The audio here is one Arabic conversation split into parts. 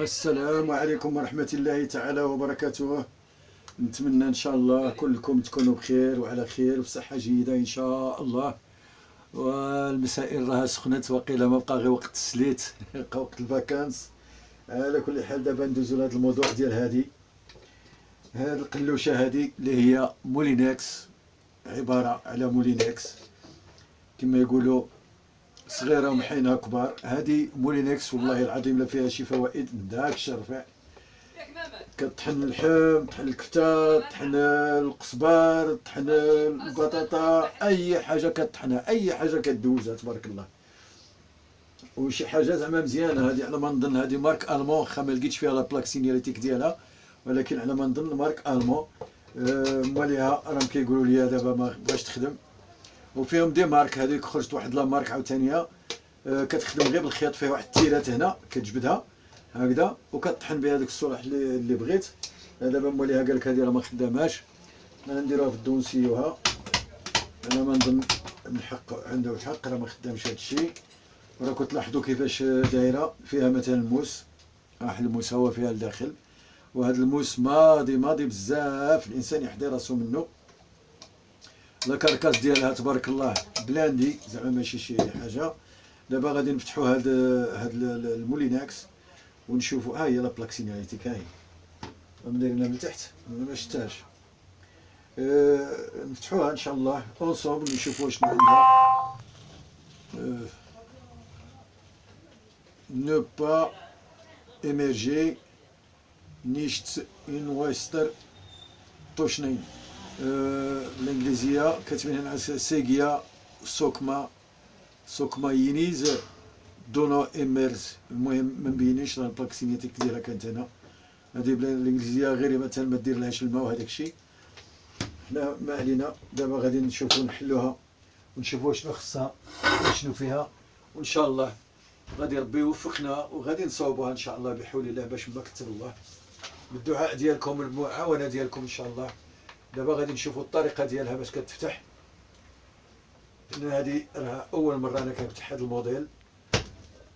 السلام عليكم ورحمة الله تعالى وبركاته. نتمنى إن شاء الله كلكم تكونوا بخير وعلى خير وبصحة جيدة إن شاء الله. والمسائل راها سخنت وقيلا ما بقى غير وقت السليت بقى وقت الفاكانس. على كل حال دابا ندوزو لهاد الموضوع ديال هاد القلوشة هادي اللي هي مولينكس، عبارة على مولينكس كما يقولوا صغيرة ومحينها كبار. هذه مولينكس والله العظيم لا فيها شي فوائد من داك الشرفع. كطحن اللحم، طحن الكفتة، طحن القزبر، طحن البطاطا، اي حاجه كطحنها، اي حاجه كدوزها تبارك الله. وشي حاجه زعما مزيانه هذه، على ما نظن هذه مارك المون، واخا ما لقيتش فيها لا بلاك سينياليتيك ديالها، ولكن على ما نظن مارك المون. ماليها راهم كيقولوا لي دابا ما بغاش تخدم، وفيهم دي مارك. هذيك خرجت واحد لا مارك عاوتانيه كتخدم غير بالخياط، فيها واحد التيرات هنا كتجبدها هكذا وكطحن بها داك الصلاح اللي بغيت. دابا موليها قال لك هذه راه ما خداماش، انا نديروها في الدون نسيوها. انا ما نظن الحق عنده الحق، راه ما خدامش هذا الشيء. وراكم تلاحظوا كيفاش دايره، فيها مثلا الموس، الموس هو فيها لداخل، وهذا الموس ماضي بزاف، الانسان يحضي راسو منه. لاكاركاس ديالها تبارك الله بلاندي، زعما ماشي شي حاجه. دابا غادي نفتحوا هاد المولينكس ونشوفوا. ها هي لا بلاك سينياليتيك، ها هي دايرينها من تحت ما شفتهاش. نفتحوها ان شاء الله اونصومبل نشوفوا شنو عندها. نو با ايميرجي نيشت ان ويستر توشنين. الانجليزيه كاتبين هنا سيغيا سوكما ينيز دونو ايميرز. المهم ما مبينيش راه البلاك سينياليتيك ديالها كانت هنا. هذه بالانجليزيه غير مثلا ما دير لهاش الماء وهذاك الشيء. حنا ما علينا، دابا غادي نشوفوا نحلوها ونشوفوا شنو خصها وشنو فيها، وان شاء الله غادي ربي يوفقنا وغادي نصاوبوها ان شاء الله بحول الله، باش ما كتب الله بالدعاء ديالكم والمعاونه ديالكم ان شاء الله. دابا غادي نشوفوا الطريقه ديالها باش كتفتح، لان هذه راه اول مره انا كنفتح هذا الموديل.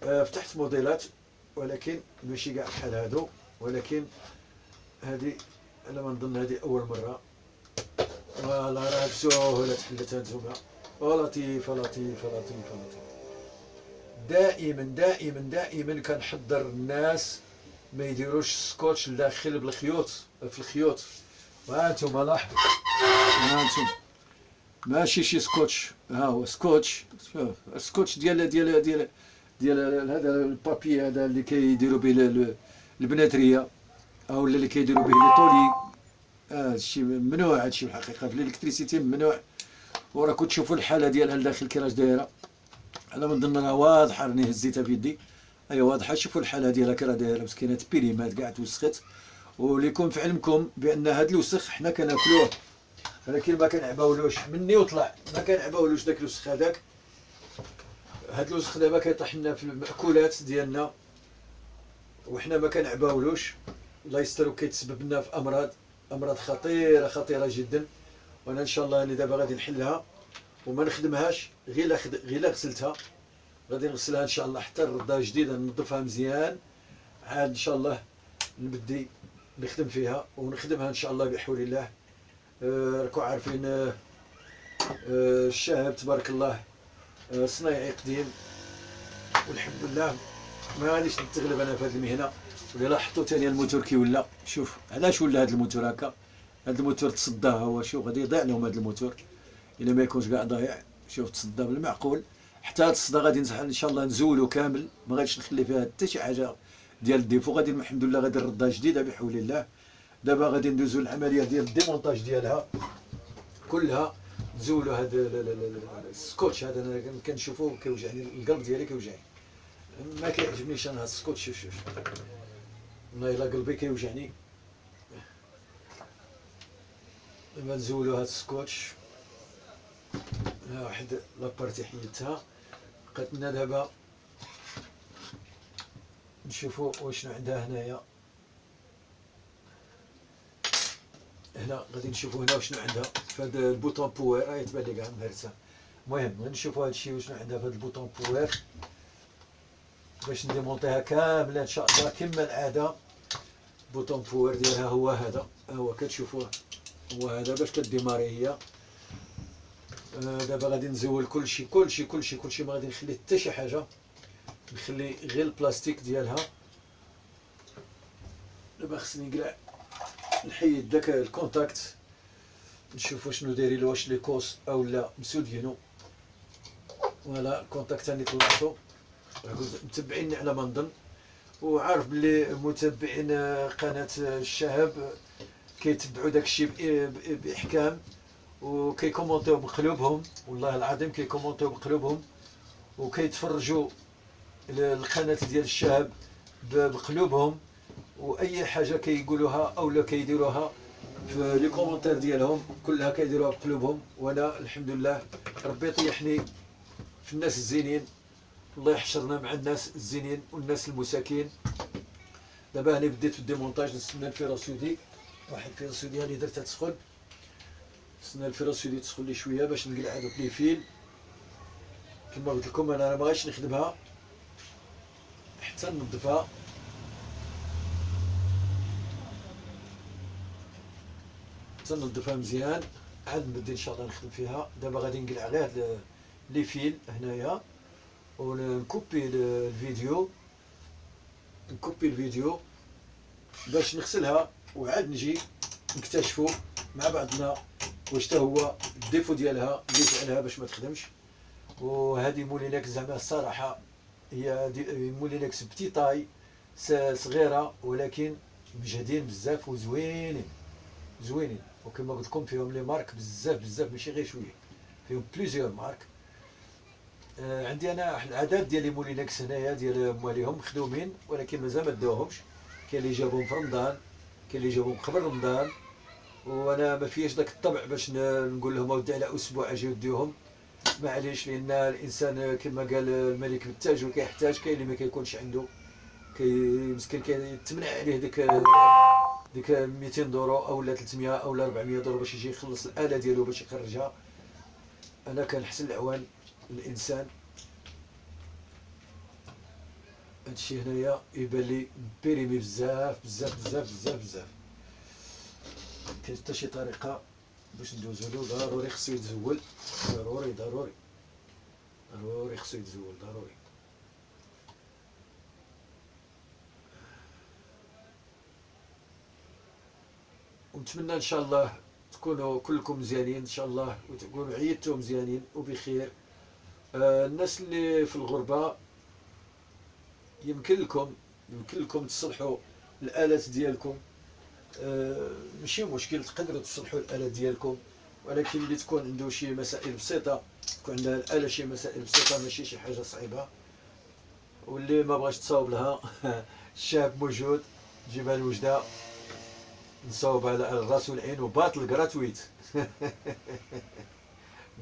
فتحت موديلات ولكن ماشي كاع بحال هادو، ولكن هذه على ما نظن هذه اول مره. فوالا راه بسهوله تحلت هانتوما، لطيفه لطيفه لطيفه لطيفه. دائما كنحضر الناس ما يديروش السكوتش لداخل بالخيوط في الخيوط. وهانتوما لاحظوا، هانتوما ماشي شي سكوتش، ها هو سكوتش. شوف السكوتش ديال هذا البابي هذا اللي كيديروا به البناتريه، او اللي كيديروا به لي طولي. هادشي ممنوع، هادشي في الحقيقه في الالكتريسيتي ممنوع. وراكم تشوفوا الحاله ديالها لداخل كيفاش دايره. على ما نظن راه واضحه، راني هزيتها في يدي، ايوا واضحه. شوفوا الحاله ديالها كي راه دايره مسكينه، بيريمات كاع توسخت. وليكون في علمكم بان هاد الوسخ حنا كناكلوه، ولكن ما كنعباولوش مني وطلع، ما كنعباولوش داك الوسخ هذاك. هاد الوسخ دابا كيطيح لنا في المأكولات ديالنا وحنا ما كنعباولوش، الله يستر، وكيتسبب لنا في امراض خطيره جدا. وانا ان شاء الله اللي دابا غادي نحلها وما نخدمهاش، غير غسلتها، غادي نغسلها ان شاء الله حتى نردها جديده، ننظفها مزيان، عاد ان شاء الله نبدي نخدم فيها ونخدمها ان شاء الله بحول الله. راكم عارفين الشهاب تبارك الله صنايعي قديم، والحمد لله ما غاديش نتغلب انا في هذه المهنه. واللي لاحظتوا ثاني الموتور كي ولا، شوف علاش ولا هذا الموتور هكا. هذا الموتور تصداه هو، شوف غادي يضيع لهم هذا الموتور الا ما يكونش كاع ضايع. شوف تصدى بالمعقول، حتى هاد الصدى غادي ان شاء الله نزولو كامل، ما غاديش نخلي فيها حتى شي حاجه ديال الديفو. غادي الحمد لله غادي نردها جديده بحول الله. دابا غادي ندوزو العمليه ديال الديمونتاج ديالها كلها، نزولو هاد السكوتش هذا. انا كنشوفو كيوجعني القلب ديالي، كيوجعني، ما كيعجبنيش انا هاد السكوتش. شوف والله الا قلبي كيوجعني. دابا نزولو هاد السكوتش. ها واحد لابارتي حيدتها، بقات لنا دابا نشوفو واشنو عندها هنايا. هنا غادي نشوفو هنا وشنو عندها في هاد البوطون بوير. راه تبان لي كاع مهرسه. المهم غنشوفو هادشي وشنو عندها في هاد البوطون بوير. باش نديمونطيها كامله ان شاء الله كما العاده. بوطون بوور ديالها هو هذا، هو كتشوفوه هو هذا باش كديماري هي. دابا غادي نزول كلشي ما غادي نخلي حتى شي حاجه، نخلي غير البلاستيك ديالها. دابا خصني نقلع نحيد داك الكونتاكت، نشوفوا شنو دايرين، واش لي كوس او لا مسودينو. فوالا الكونتاكت راني طلعتو، متبعيني على ما نظن، وعارف بلي متابعين قناه الشهاب كيتبعوا داكشي باحكام، وكيكومونتيو بقلوبهم، والله العظيم كيكومونتيو بقلوبهم، وكيتفرجوا القناه ديال الشهاب بقلوبهم، واي حاجه كيقولوها او لا كيديروها في لي كومونتير ديالهم كلها كيديروها بقلوبهم. وانا الحمد لله ربي يطيحني في الناس الزينين، الله يحشرنا مع الناس الزينين والناس المساكين. دابا هاني بديت في الديمونتاج، نستنى الفيروسودي، واحد الفيروسودي هاني درتها تسخن، نستنى الفيروسودي تسخن لي شويه باش نقلع هذوك لي فيل. كما قلت لكم انا ما بغيتش نخدمها حتى ننظفها، ننظفها مزيان عاد نبدا ان شاء الله نخدم فيها. دابا غادي نقلع غير لي فيل هنايا، ونكوبي الفيديو باش نغسلها، وعاد نجي نكتشفوا مع بعضنا واش تا هو الديفو ديالها اللي جعلها باش ما تخدمش. وهذه مولينكس زعما الصراحه هي مولينكس بتي طاي صغيره، ولكن مجهدين بزاف وزوينين زوينين. وكما قلت لكم فيهم لي مارك بزاف ماشي غير شويه، فيهم بليزيور مارك. عندي انا العدد ديال لي مولينكس هنايا ديال مواليهم مخدومين، ولكن مازال ما داوهمش. كاين اللي جابوهم في رمضان، كاين اللي جابوهم قبل رمضان، وانا ما فياش داك الطبع باش نقول لهم اودي على اسبوع اجي وديهم، معليش، لان الانسان كما قال الملك بالتاج وكيحتاج. كاين اللي ما كيكونش عنده، مسكين كيتمنع عليه ديك 200 دورو او 300 او 400 دورو باش يجي يخلص الاله ديالو باش يخرجها. انا كنحسن العوان الانسان. هادشي هنايا يبان لي بيريمي بزاف. كاين حتى شي طريقه باش ندوزولو؟ ضروري خصو يتزول، ضروري خصو يتزول ضروري. ونتمنى ان شاء الله تكونوا كلكم مزيانين ان شاء الله، وتكونوا عيدتوا مزيانين وبخير. الناس اللي في الغربه يمكن لكم تصلحوا الالات ديالكم، ماشي مشكل، تقدروا تصلحوا الالات ديالكم، ولكن اللي تكون عنده شي مسائل بسيطه، تكون عندها الاله شي مسائل بسيطه ماشي شي حاجه صعيبه، واللي ما بغاش تصاوب لها الشاب موجود، جيبها الوجده نصاوب على الراس والعين، وباطل جراتويت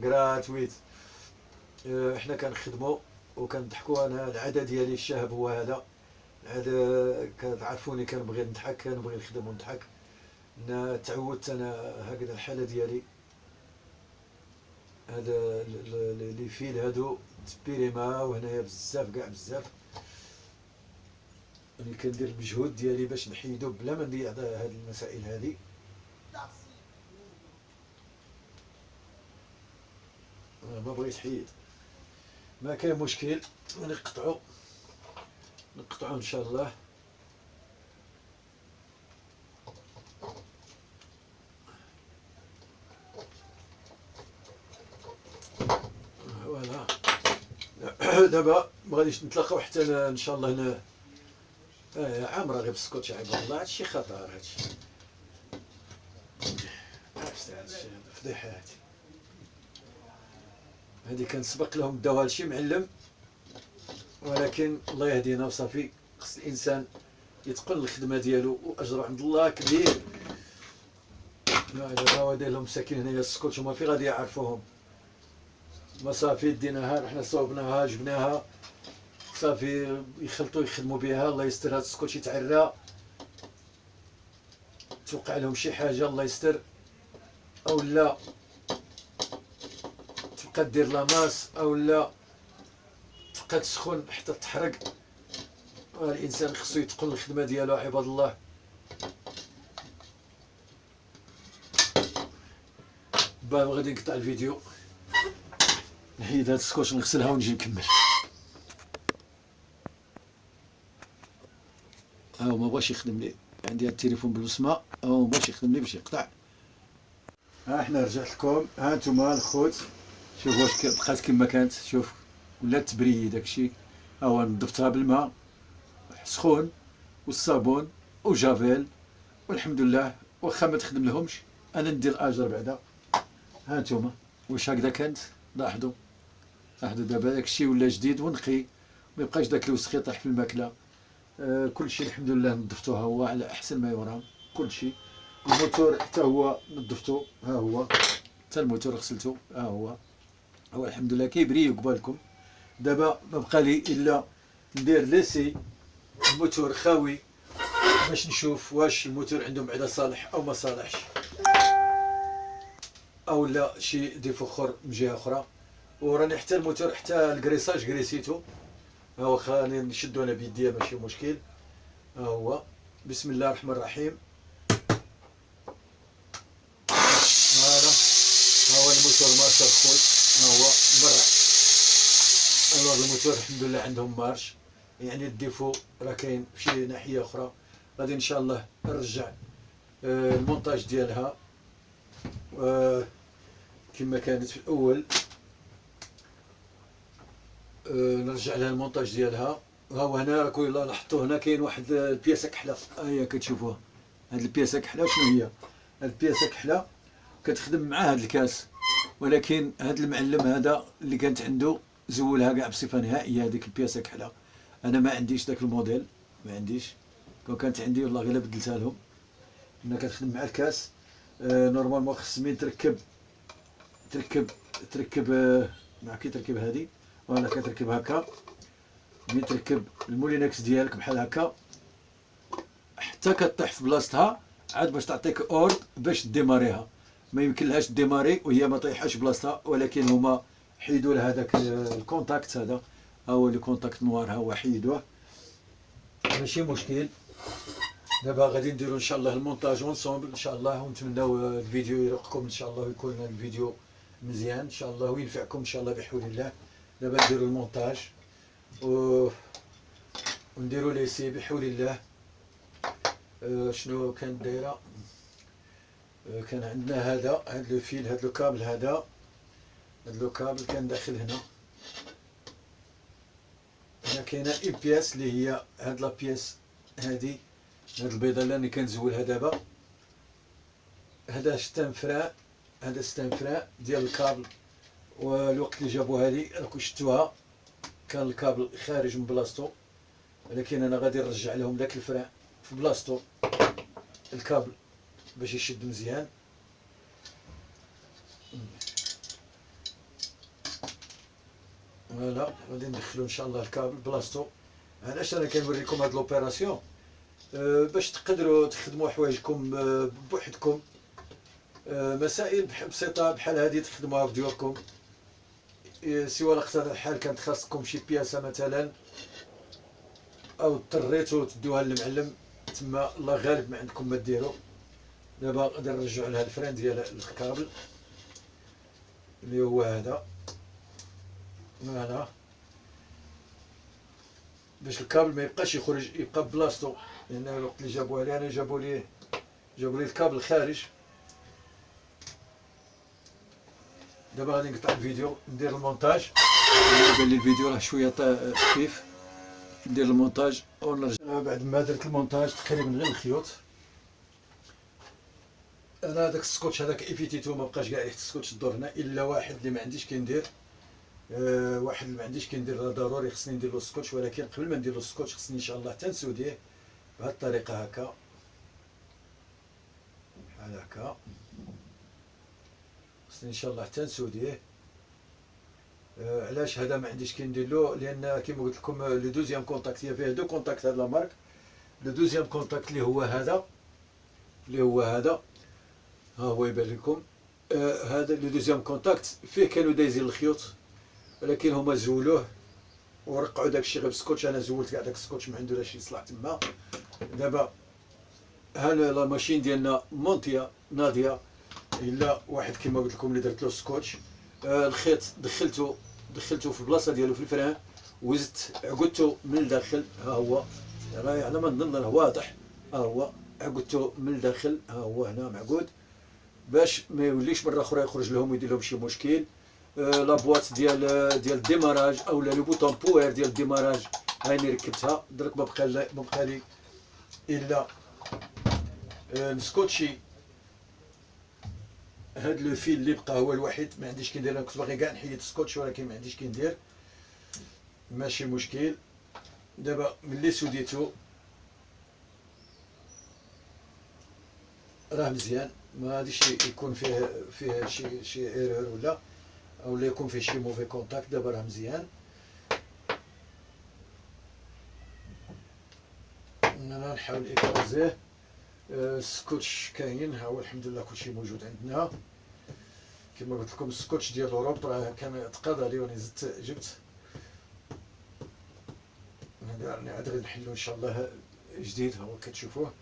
جراتويت. احنا كنخدموا وكنضحكوا. انا العاده ديالي الشهب هو هذا، هذا كتعرفوني كنبغي نضحك، كنبغي نخدم ونضحك. انا تعودت، انا هكذا الحاله ديالي. هذا لي فيل هادو تبيريما وهنايا بزاف كاع بزاف. انا كندير المجهود ديالي باش نحيدو بلا ما نضيع هاد المسائل هادي. ما بغيت حيد، ما كاين مشكل، نقطعو ان شاء الله. فوالا دابا ما غاديش نتلاقاو حتى ان شاء الله هنا عام راغب السكوتش. عباد الله هادشي خطر، هادشي فضيحه. هادي كنسبق لهم داوها لشي معلم، ولكن الله يهدينا وصافي. خص الانسان يتقن الخدمه ديالو واجره عند الله كبير. دابا هو داير لهم مساكين هنايا السكوتش، هما فين غادي يعرفوهم؟ ما صافي ديناها، رحنا صوبناها جبناها صافي، يخلطوا يخدموا بها. الله يستر، هاد السكوتش يتعرى، توقع لهم شي حاجه الله يستر، او لا تبقى دير لاماس، او لا تبقى تسخن حتى تحرق. الانسان خصو يتقن الخدمه ديالو عباد الله. باه غادي نقطع الفيديو، نحيد هاد السكوتش نغسلها ونجي نكمل. هاو ما بغاش يخدم لي، عندي هاد التليفون بالبصمه، هاو ما بغاش يخدم لي باش يقطع. ها حنا رجعت لكم، ها نتوما الخوت شوفوا واش بقات كما كانت. شوف ولات تبري داكشي. ها هو نظفتها بالماء سخون والصابون وجافيل، والحمد لله. واخا ما تخدم لهمش انا ندير الاجر بعدا. ها نتوما واش هكذا كانت. لاحظوا دابا داكشي ولا جديد ونقي، ما يبقاش داك الوسخ يطيح في الماكله. كلشي الحمد لله نظفتوها هو على احسن ما يرام. كلشي الموتور حتى هو نظفتو، ها هو حتى الموتور غسلتو، ها هو الحمد لله كيبري قبالكم. دابا ما بقى لي الا ندير ليسي الموتور خاوي باش نشوف واش الموتور عنده بعدا صالح او ما صالحش، او لا شي ديفو اخر من جهه اخرى. وراني حتى الموتور حتى الكريساج كريسيتو، ها هو خليني نشدو انا بيديا ماشي مشكل. ها هو بسم الله الرحمن الرحيم. هذا ها هو الموتور مارش الخوت، ها هو مرح. الوغ الموتور الحمد لله عندهم مارش، يعني الديفو راه كاين فشي ناحيه اخرى. غادي ان شاء الله نرجع المونتاج ديالها كما كانت في الاول، نرجع لها المونتاج ديالها. ها هو هنا راكم الا لاحظتوا هنا كاين واحد البياسه كحله، ها هي كتشوفوها. هاد البياسه كحله شنو هي؟ هاد البياسه كحله كتخدم مع هاد الكاس، ولكن هاد المعلم هذا اللي كانت عنده زولها كاع بصفه نهائيه. هذيك البياسه كحله انا ما عنديش داك الموديل، ما عنديش. لو كانت عندي والله غير بدلتها لهم. انها كتخدم مع الكاس. نورمالمون خص مين تركب مع كي تركب هذه ولا كتركب هكا. مين تركب المولينكس ديالك بحال هكا حتى كطيح في بلاصتها عاد باش تعطيك اورد باش ديماريها. ما يمكن لهاش ديماري وهي ما طيحاش بلاصتها، ولكن هما حيدوا لها داك الكونتاكت هذا. ها هو لو كونتاكت نوار، ها هو حيدوه ماشي مشكل. دابا غادي نديرو ان شاء الله المونتاج اونصومبل ان شاء الله، ونتمناو الفيديو يرقكم ان شاء الله ويكون الفيديو مزيان ان شاء الله وينفعكم ان شاء الله بحول الله. دابا نديرو المونتاج ونديرو ليسي بحول الله. شنو كانت دايره؟ كان عندنا هاد لو فيل، هاد لو كابل، هاد لو كابل كان داخل هنا. هنا كاينه اي بياس اللي هي هاد لا بياس هادي، هاد البيضه اللي راني كنزولها دابا. هذا ستانفراء، هذا ستانفراء ديال الكابل. والوقت اللي جابوها لي راكم شفتوها كان الكابل خارج من بلاصتو، ولكن انا غادي نرجع لهم داك الفراء في بلاصتو الكابل باش يشد مزيان. فوالا غادي ندخلو ان شاء الله الكابل بلاصتو. علاش انا كنوريكم هاد لوبيراسيون؟ باش تقدروا تخدموا حوايجكم بوحدكم. مسائل بسيطه بحال هذه تخدموها في ديوركم. سوى الاقتضاء الحال كانت خاصكم شي بياسه مثلا او اضطريتوا تدوها للمعلم، تما الله غالب ما عندكم ما ديروا. دابا غادي نرجعوا لها الفران ديال الكابل اللي هو هذا. فوالا باش الكابل ما يبقاش يخرج، يبقى بلاصتو، لان الوقت اللي جابوها لي انا جابوا لي الكابل خارج. دابا غادي نقطع الفيديو ندير المونتاج. بان لي الفيديو راه شويه خفيف. ندير المونتاج ونرجع. بعد ما درت المونتاج تقريبا غير الخيوط. انا هذاك السكوتش هذاك ايفيتيتو ما بقاش كاع ريحه السكوتش الدور هنا، الا واحد اللي ما عنديش كندير. واحد اللي ما عنديش كندير ضروري خصني ندير له السكوتش، ولكن قبل ما ندير له السكوتش خصني ان شاء الله تنسوديه بهذه الطريقه هكا بحال هكا. خصني ان شاء الله تنسوديه. علاش هذا ما عنديش كندير له؟ لان كما قلت لكم لو دوزيام كونتاكت هي فيه دو كونتاكت هاد لا مارك. لو دوزيام كونتاكت اللي هو هذا، ها هو يبان لكم. هذا لو دوزيام كونتاكت فيه كانوا دايزين الخيوط، ولكن هما زولوه ورقعوا داكشي غير بسكوتش. انا زولت كاع داك السكوتش ما عنده لا شي يصلح تما. دابا ها لا ماشين ديالنا مونطيه ناضيه، الا واحد كما قلت لكم اللي درت له السكوتش. الخيط دخلته في البلاصه ديالو في الفران، وزدت عقدته من الداخل. ها هو راه على ما نظن راه واضح. ها هو عقدته من الداخل، ها هو هنا معقود باش ما يوليش مره اخرى يخرج لهم ويدير لهم شي مشكل. لابواط ديال الديماراج او لو بوطون بوير ديال الديماراج هاني ركبتها. درك ما بقى لي الا نسكوتشي هاد لو فيل اللي بقى هو الوحيد. ما عنديش كي ندير. انا كنت باغي كاع نحيد السكوتش ولكن ما عنديش كي ندير. ماشي مشكل. دابا ملي سوديتو راه مزيان، ما غاديش يكون فيه شي ايرور ولا يكون فيه شي موفي كونتاكت. دابا راه مزيان. انا نحاول اكرازيه. السكوتش كاين، ها هو الحمد لله كلشي موجود عندنا. كما قلت لكم السكوتش ديال اوروب راه كان تقاضى لي وانا زدت جبت. عاد غادي نحلو ان شاء الله جديد. ها هو كتشوفوه.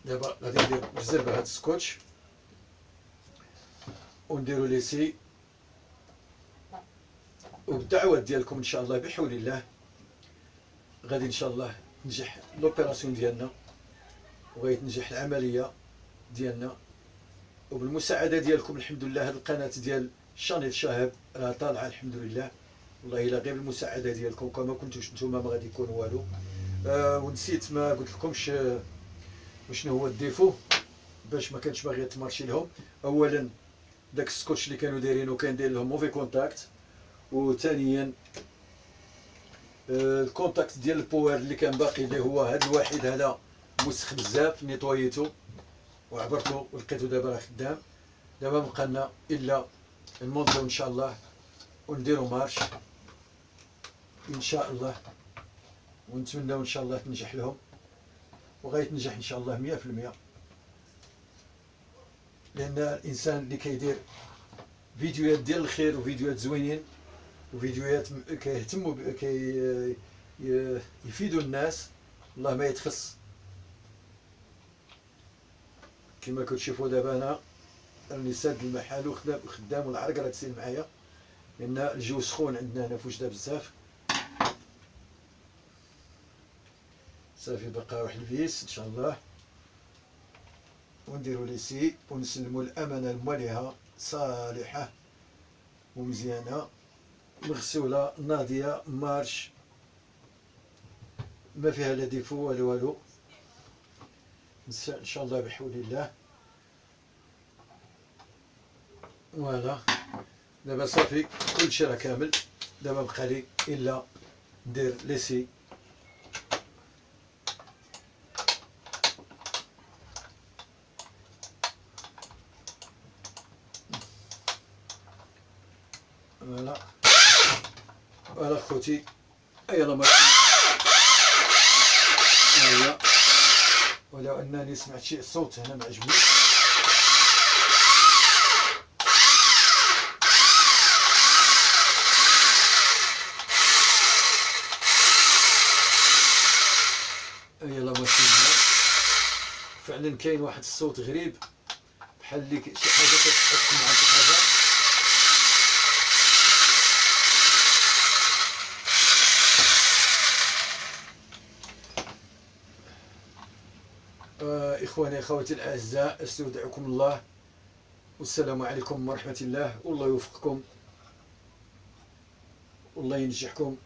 دابا غادي ندير بزاف هاد السكوتش ونديرو ليسي، وبالدعوات ديالكم ان شاء الله بحول الله غادي ان شاء الله تنجح لوبيراسيون ديالنا وغيتنجح العمليه ديالنا. وبالمساعده ديالكم الحمد لله هاد القناه ديال شانيل شاهب راه طالعه الحمد لله. والله الا غير بالمساعده ديالكم كما كنتوش نتوما ما غادي يكون والو. ونسيت ما قلت لكمش شنو هو الديفو باش ما كانش باغي تمارشي لهم. اولا داك السكوتش اللي كانوا دايرينو كان داير لهم موفي كونتاكت، وثانيا الكونتاكت ديال البوير اللي كان باقي اللي هو هذا الواحد هذا موسخ بزاف. نيطويتو وعبرتو ولقيتو دابا راه خدام. دابا مبقى لنا الا نمونطيو ان شاء الله ونديرو مارش ان شاء الله، ونتمناو ان شاء الله تنجح لهم وغيتنجح ان شاء الله 100%. لان الانسان اللي كيدير فيديوهات ديال الخير وفيديوهات زوينين وفيديوهات كيهتموا يفيدوا الناس والله ما يتخص. كما كتشوفوا دابا انا راني ساد المحل وخدام والعرق راه تسيل معايا لان الجو سخون عندنا هنا في وجده بزاف. صافي بقى واحد الفيس ان شاء الله ونديرو ليسي ونسلموا الامانه لمواليها صالحه ومزيانه مغسوله ناضيه مارش ما فيها لا ديفو ولا والو ان شاء الله بحول الله. فوالا دابا صافي كلشي راه كامل. دابا بقى لي الا ندير ليسي. فوالا خوتي يلا ماشي. هيا ولو انني سمعت شي صوت هنا ما عجبنيش. يلا ماشي. فعلا كاين واحد الصوت غريب بحال اللي شي حاجه كتحكم مع شي حاجه. إخواني أخواتي الأعزاء أستودعكم الله والسلام عليكم ورحمة الله. والله يوفقكم والله ينجحكم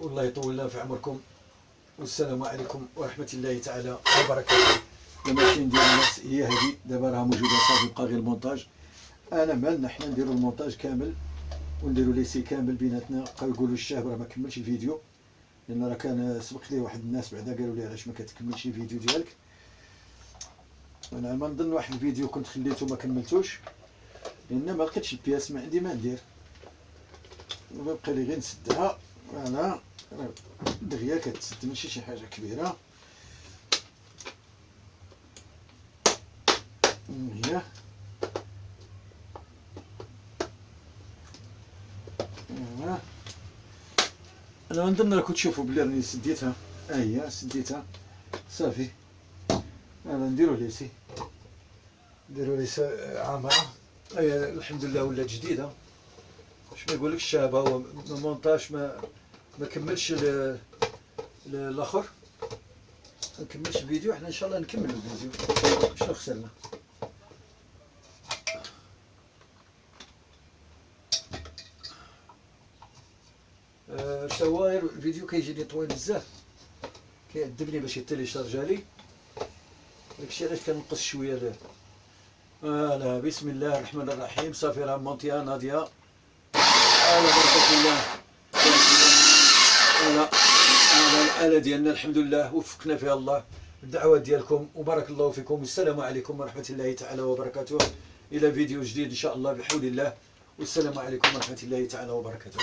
والله يطول لنا في عمركم والسلام عليكم ورحمة الله تعالى وبركاته. الماشين ديال الناس هي هذه دابا راها موجودة صافي بقى غير المونتاج. أنا مالنا حنا نديرو المونتاج كامل ونديرو ليسي كامل بيناتنا. بقاو يقولوا الشاب راه ما كملش الفيديو لان راه كان سبق لي واحد الناس بعدا قالوا لي علاش ما كتكملش الفيديو ديالك. انا ما نظن واحد الفيديو كنت خليته ما كملتوش لان ما لقيتش البياس ما عندي ما ندير. وبقى لي غير نسدها. انا دغيا كتسد ماشي شي حاجه كبيره. هي انا نظن راكم تشوفوا بلي راني سديتها. هي سديتها صافي. انا نديرو ليسي، نديرو ليسي عامرة. الحمد لله ولات جديدة. باش ما يقولكش شابة، هو مونطاج ما كملش الاخر، ما نكملش الفيديو. حنا ان شاء الله نكمل الفيديو. شنو خسرنا؟ هو الفيديو كيجيني طويل بزاف، كيعذبني باش يتيليشارجالي، داكشي علاش كنقص شويه له. فوالا بسم الله الرحمن الرحيم. صافي راه مونطيه ناضيه على بركه الله. فوالا هذا الآلة ديالنا الحمد لله وفقنا فيها الله. الدعوات ديالكم وبارك الله فيكم، والسلام عليكم ورحمه الله تعالى وبركاته. الى فيديو جديد ان شاء الله بحول الله، والسلام عليكم ورحمه الله تعالى وبركاته.